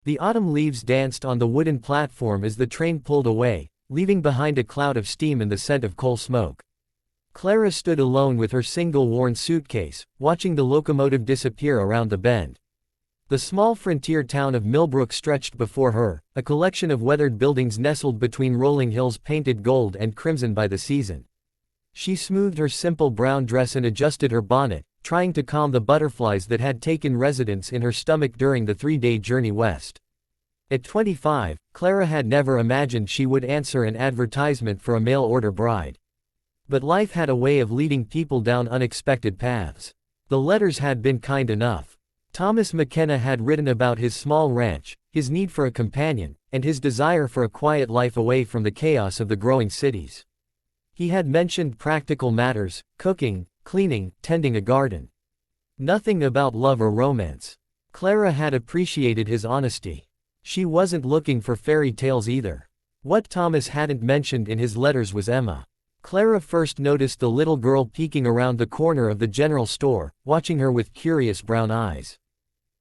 The autumn leaves danced on the wooden platform as the train pulled away, leaving behind a cloud of steam and the scent of coal smoke. Clara stood alone with her single worn suitcase, watching the locomotive disappear around the bend. The small frontier town of Millbrook stretched before her, a collection of weathered buildings nestled between rolling hills painted gold and crimson by the season. She smoothed her simple brown dress and adjusted her bonnet, trying to calm the butterflies that had taken residence in her stomach during the 3-day journey west. At 25, Clara had never imagined she would answer an advertisement for a mail-order bride. But life had a way of leading people down unexpected paths. The letters had been kind enough. Thomas McKenna had written about his small ranch, his need for a companion, and his desire for a quiet life away from the chaos of the growing cities. He had mentioned practical matters, cooking, cleaning, tending a garden. Nothing about love or romance. Clara had appreciated his honesty. She wasn't looking for fairy tales either. What Thomas hadn't mentioned in his letters was Emma. Clara first noticed the little girl peeking around the corner of the general store, watching her with curious brown eyes.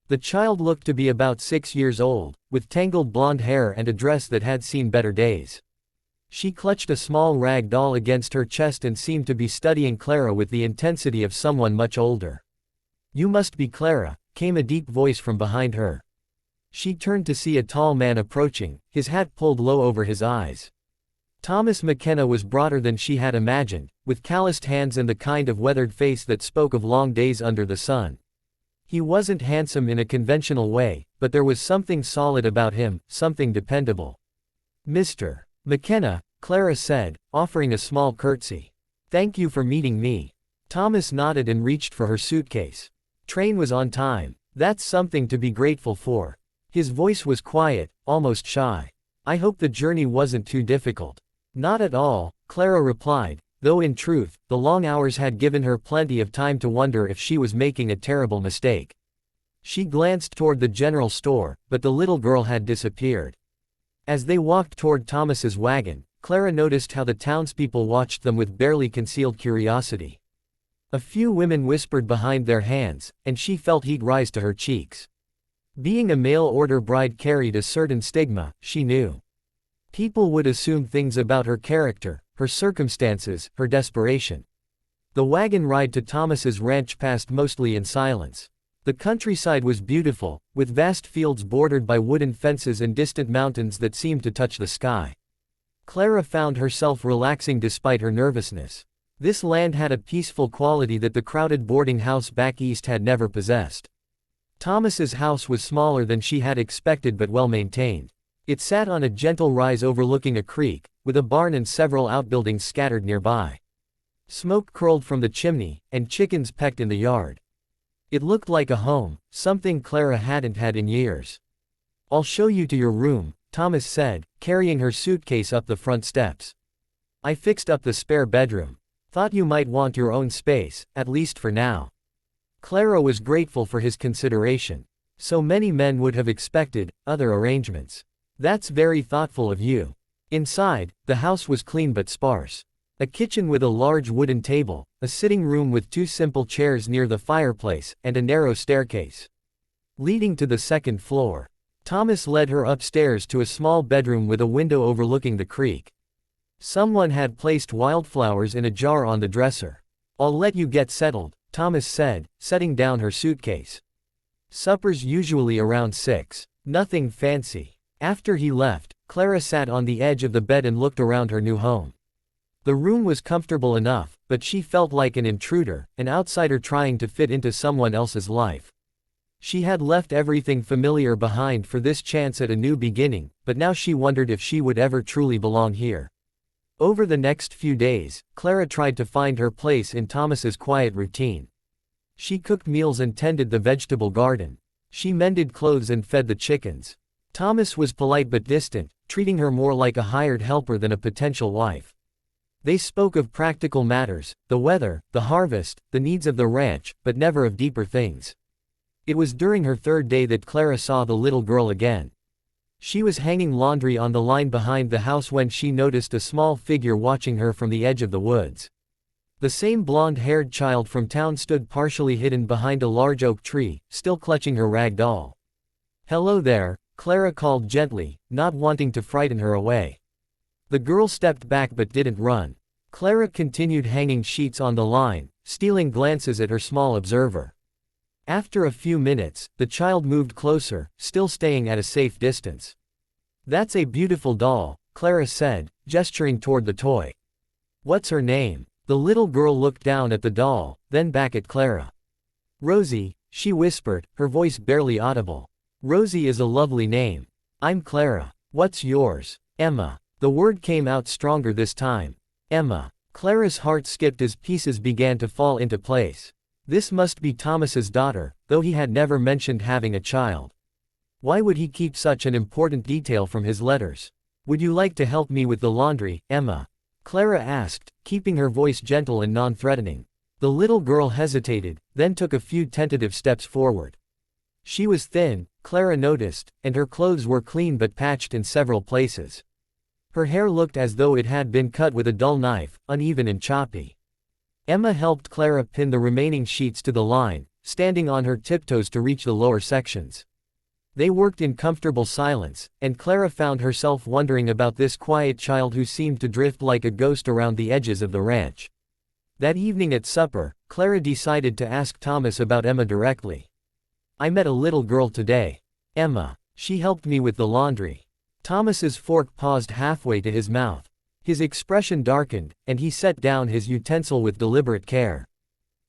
The child looked to be about 6 years old, with tangled blonde hair and a dress that had seen better days. She clutched a small rag doll against her chest and seemed to be studying Clara with the intensity of someone much older. "You must be Clara," came a deep voice from behind her. She turned to see a tall man approaching, his hat pulled low over his eyes. Thomas McKenna was broader than she had imagined, with calloused hands and the kind of weathered face that spoke of long days under the sun. He wasn't handsome in a conventional way, but there was something solid about him, something dependable. "Mr. McKenna," Clara said, offering a small curtsy. "Thank you for meeting me." Thomas nodded and reached for her suitcase. Train was on time. That's something to be grateful for. His voice was quiet, almost shy. "I hope the journey wasn't too difficult." "Not at all," Clara replied, though in truth, the long hours had given her plenty of time to wonder if she was making a terrible mistake. She glanced toward the general store, but the little girl had disappeared. As they walked toward Thomas's wagon, Clara noticed how the townspeople watched them with barely concealed curiosity. A few women whispered behind their hands, and she felt heat rise to her cheeks. Being a mail-order bride carried a certain stigma, she knew. People would assume things about her character, her circumstances, her desperation. The wagon ride to Thomas's ranch passed mostly in silence. The countryside was beautiful, with vast fields bordered by wooden fences and distant mountains that seemed to touch the sky. Clara found herself relaxing despite her nervousness. This land had a peaceful quality that the crowded boarding house back east had never possessed. Thomas's house was smaller than she had expected but well maintained. It sat on a gentle rise overlooking a creek, with a barn and several outbuildings scattered nearby. Smoke curled from the chimney, and chickens pecked in the yard. It looked like a home, something Clara hadn't had in years. "I'll show you to your room," Thomas said, carrying her suitcase up the front steps. "I fixed up the spare bedroom. Thought you might want your own space, at least for now." Clara was grateful for his consideration. So many men would have expected other arrangements. "That's very thoughtful of you." Inside, the house was clean but sparse. A kitchen with a large wooden table, a sitting room with 2 simple chairs near the fireplace, and a narrow staircase leading to the second floor. Thomas led her upstairs to a small bedroom with a window overlooking the creek. Someone had placed wildflowers in a jar on the dresser. "I'll let you get settled," Thomas said, setting down her suitcase. "Supper's usually around 6. Nothing fancy." After he left, Clara sat on the edge of the bed and looked around her new home. The room was comfortable enough, but she felt like an intruder, an outsider trying to fit into someone else's life. She had left everything familiar behind for this chance at a new beginning, but now she wondered if she would ever truly belong here. Over the next few days, Clara tried to find her place in Thomas's quiet routine. She cooked meals and tended the vegetable garden. She mended clothes and fed the chickens. Thomas was polite but distant, treating her more like a hired helper than a potential wife. They spoke of practical matters, the weather, the harvest, the needs of the ranch, but never of deeper things. It was during her 3rd day that Clara saw the little girl again. She was hanging laundry on the line behind the house when she noticed a small figure watching her from the edge of the woods. The same blonde-haired child from town stood partially hidden behind a large oak tree, still clutching her rag doll. "Hello there," Clara called gently, not wanting to frighten her away. The girl stepped back but didn't run. Clara continued hanging sheets on the line, stealing glances at her small observer. After a few minutes, the child moved closer, still staying at a safe distance. "That's a beautiful doll," Clara said, gesturing toward the toy. "What's her name?" The little girl looked down at the doll, then back at Clara. "Rosie," she whispered, her voice barely audible. "Rosie is a lovely name. I'm Clara. What's yours?" "Emma." The word came out stronger this time. "Emma." Clara's heart skipped as pieces began to fall into place. This must be Thomas's daughter, though he had never mentioned having a child. Why would he keep such an important detail from his letters? "Would you like to help me with the laundry, Emma?" Clara asked, keeping her voice gentle and non-threatening. The little girl hesitated, then took a few tentative steps forward. She was thin, Clara noticed, and her clothes were clean but patched in several places. Her hair looked as though it had been cut with a dull knife, uneven and choppy. Emma helped Clara pin the remaining sheets to the line, standing on her tiptoes to reach the lower sections. They worked in comfortable silence, and Clara found herself wondering about this quiet child who seemed to drift like a ghost around the edges of the ranch. That evening at supper, Clara decided to ask Thomas about Emma directly. "I met a little girl today. Emma. She helped me with the laundry." Thomas's fork paused halfway to his mouth. His expression darkened, and he set down his utensil with deliberate care.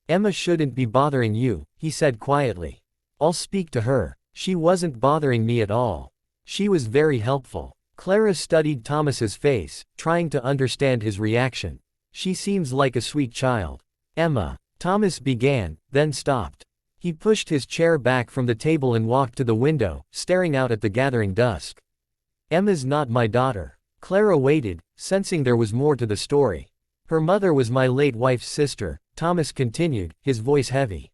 "Emma shouldn't be bothering you," he said quietly. "I'll speak to her. She wasn't bothering me at all. She was very helpful." Clara studied Thomas's face, trying to understand his reaction. "She seems like a sweet child." "Emma," Thomas began, then stopped. He pushed his chair back from the table and walked to the window, staring out at the gathering dusk. "Emma's not my daughter." Clara waited, sensing there was more to the story. "Her mother was my late wife's sister," Thomas continued, his voice heavy.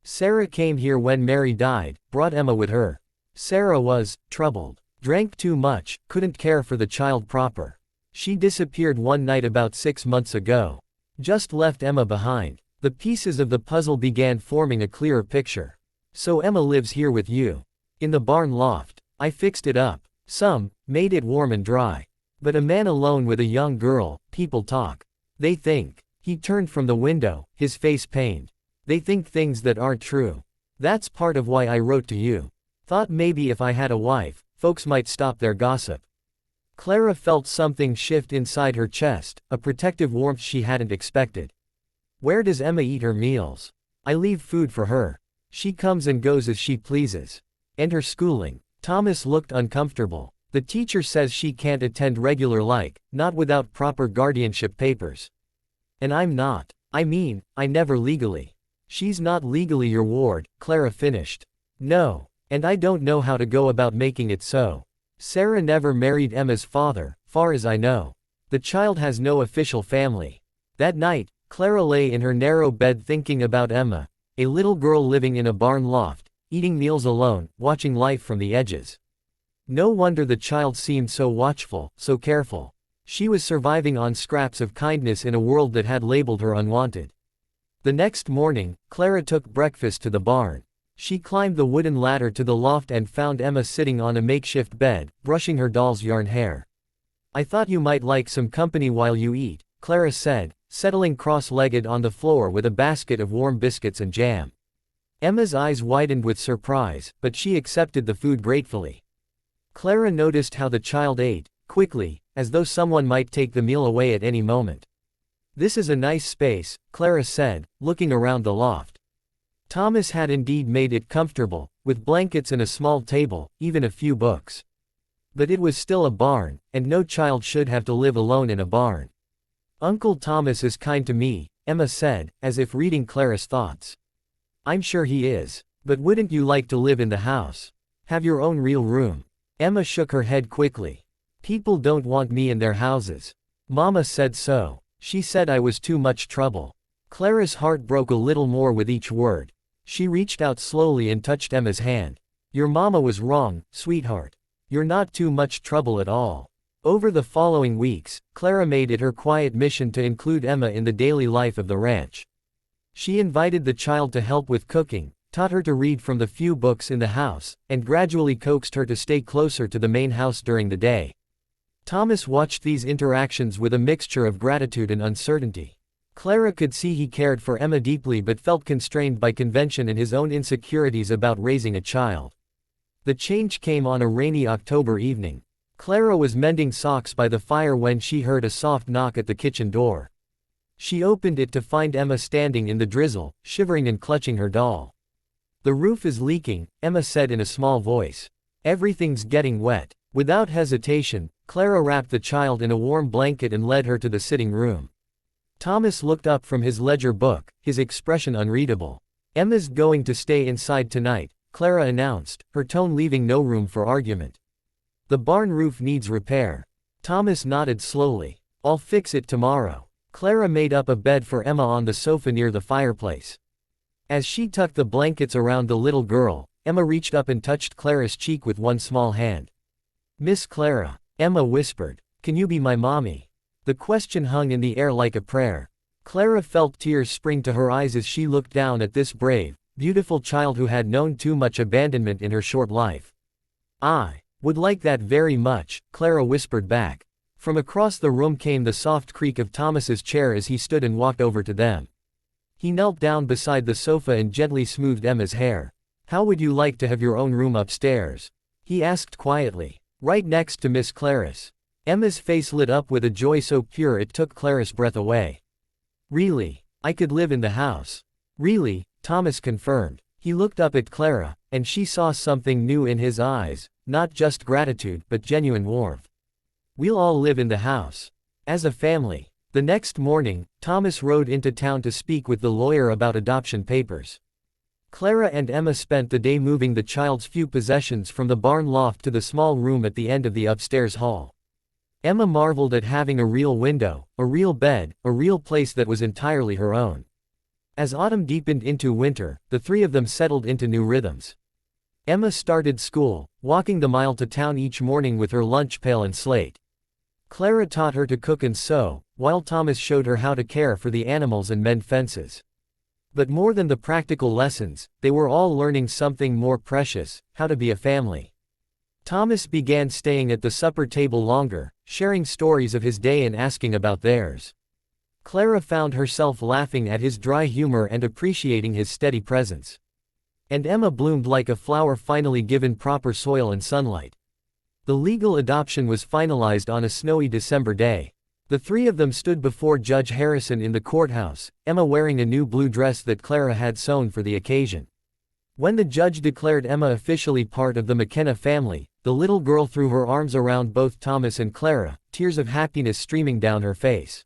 "Sarah came here when Mary died, brought Emma with her. Sarah was troubled, drank too much, couldn't care for the child proper. She disappeared one night about 6 months ago. Just left Emma behind." The pieces of the puzzle began forming a clearer picture. "So Emma lives here with you?" "In the barn loft. I fixed it up. Made it warm and dry. But a man alone with a young girl, people talk. They think." He turned from the window, his face pained. "They think things that aren't true. That's part of why I wrote to you. Thought maybe if I had a wife, folks might stop their gossip." Clara felt something shift inside her chest, a protective warmth she hadn't expected. "Where does Emma eat her meals?" "I leave food for her. She comes and goes as she pleases." "And her schooling?" Thomas looked uncomfortable. "The teacher says she can't attend regular not without proper guardianship papers." "And I'm not. I never legally." "She's not legally your ward," Clara finished. "No. And I don't know how to go about making it so. Sarah never married Emma's father, far as I know. The child has no official family." That night, Clara lay in her narrow bed thinking about Emma, a little girl living in a barn loft, eating meals alone, watching life from the edges. No wonder the child seemed so watchful, so careful. She was surviving on scraps of kindness in a world that had labeled her unwanted. The next morning, Clara took breakfast to the barn. She climbed the wooden ladder to the loft and found Emma sitting on a makeshift bed, brushing her doll's yarn hair. "I thought you might like some company while you eat," Clara said, settling cross-legged on the floor with a basket of warm biscuits and jam. Emma's eyes widened with surprise, but she accepted the food gratefully. Clara noticed how the child ate, quickly, as though someone might take the meal away at any moment. "This is a nice space," Clara said, looking around the loft. Thomas had indeed made it comfortable, with blankets and a small table, even a few books. But it was still a barn, and no child should have to live alone in a barn. "Uncle Thomas is kind to me," Emma said, as if reading Clara's thoughts. "I'm sure he is. But wouldn't you like to live in the house? Have your own real room?" Emma shook her head quickly. "People don't want me in their houses. Mama said so. She said I was too much trouble." Clara's heart broke a little more with each word. She reached out slowly and touched Emma's hand. "Your mama was wrong, sweetheart. You're not too much trouble at all." Over the following weeks, Clara made it her quiet mission to include Emma in the daily life of the ranch. She invited the child to help with cooking, taught her to read from the few books in the house, and gradually coaxed her to stay closer to the main house during the day. Thomas watched these interactions with a mixture of gratitude and uncertainty. Clara could see he cared for Emma deeply but felt constrained by convention and his own insecurities about raising a child. The change came on a rainy October evening. Clara was mending socks by the fire when she heard a soft knock at the kitchen door. She opened it to find Emma standing in the drizzle, shivering and clutching her doll. "The roof is leaking," Emma said in a small voice. "Everything's getting wet." Without hesitation, Clara wrapped the child in a warm blanket and led her to the sitting room. Thomas looked up from his ledger book, his expression unreadable. "Emma's going to stay inside tonight," Clara announced, her tone leaving no room for argument. "The barn roof needs repair." Thomas nodded slowly. "I'll fix it tomorrow." Clara made up a bed for Emma on the sofa near the fireplace. As she tucked the blankets around the little girl, Emma reached up and touched Clara's cheek with one small hand. "Miss Clara," Emma whispered, "can you be my mommy?" The question hung in the air like a prayer. Clara felt tears spring to her eyes as she looked down at this brave, beautiful child who had known too much abandonment in her short life. "I would like that very much," Clara whispered back. From across the room came the soft creak of Thomas's chair as he stood and walked over to them. He knelt down beside the sofa and gently smoothed Emma's hair. "How would you like to have your own room upstairs?" he asked quietly. "Right next to Miss Clara's." Emma's face lit up with a joy so pure it took Clara's breath away. "Really? I could live in the house." "Really," Thomas confirmed. He looked up at Clara, and she saw something new in his eyes, not just gratitude but genuine warmth. "We'll all live in the house. As a family." The next morning, Thomas rode into town to speak with the lawyer about adoption papers. Clara and Emma spent the day moving the child's few possessions from the barn loft to the small room at the end of the upstairs hall. Emma marveled at having a real window, a real bed, a real place that was entirely her own. As autumn deepened into winter, the three of them settled into new rhythms. Emma started school, walking the mile to town each morning with her lunch pail and slate. Clara taught her to cook and sew, while Thomas showed her how to care for the animals and mend fences. But more than the practical lessons, they were all learning something more precious: how to be a family. Thomas began staying at the supper table longer, sharing stories of his day and asking about theirs. Clara found herself laughing at his dry humor and appreciating his steady presence. And Emma bloomed like a flower finally given proper soil and sunlight. The legal adoption was finalized on a snowy December day. The three of them stood before Judge Harrison in the courthouse, Emma wearing a new blue dress that Clara had sewn for the occasion. When the judge declared Emma officially part of the McKenna family, the little girl threw her arms around both Thomas and Clara, tears of happiness streaming down her face.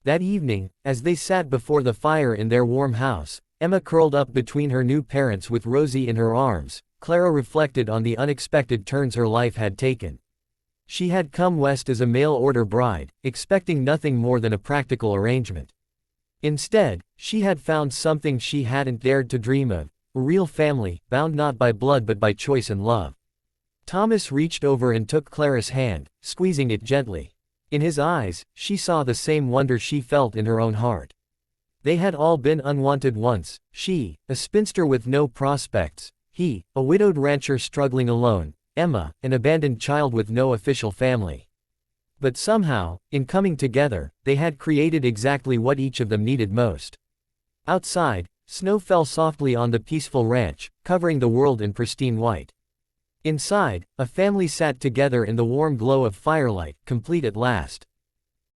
That evening, as they sat before the fire in their warm house, Emma curled up between her new parents with Rosie in her arms. Clara reflected on the unexpected turns her life had taken. She had come west as a mail-order bride, expecting nothing more than a practical arrangement. Instead, she had found something she hadn't dared to dream of: a real family, bound not by blood but by choice and love. Thomas reached over and took Clara's hand, squeezing it gently. In his eyes, she saw the same wonder she felt in her own heart. They had all been unwanted once: she, a spinster with no prospects; he, a widowed rancher struggling alone; Emma, an abandoned child with no official family. But somehow, in coming together, they had created exactly what each of them needed most. Outside, snow fell softly on the peaceful ranch, covering the world in pristine white. Inside, a family sat together in the warm glow of firelight, complete at last.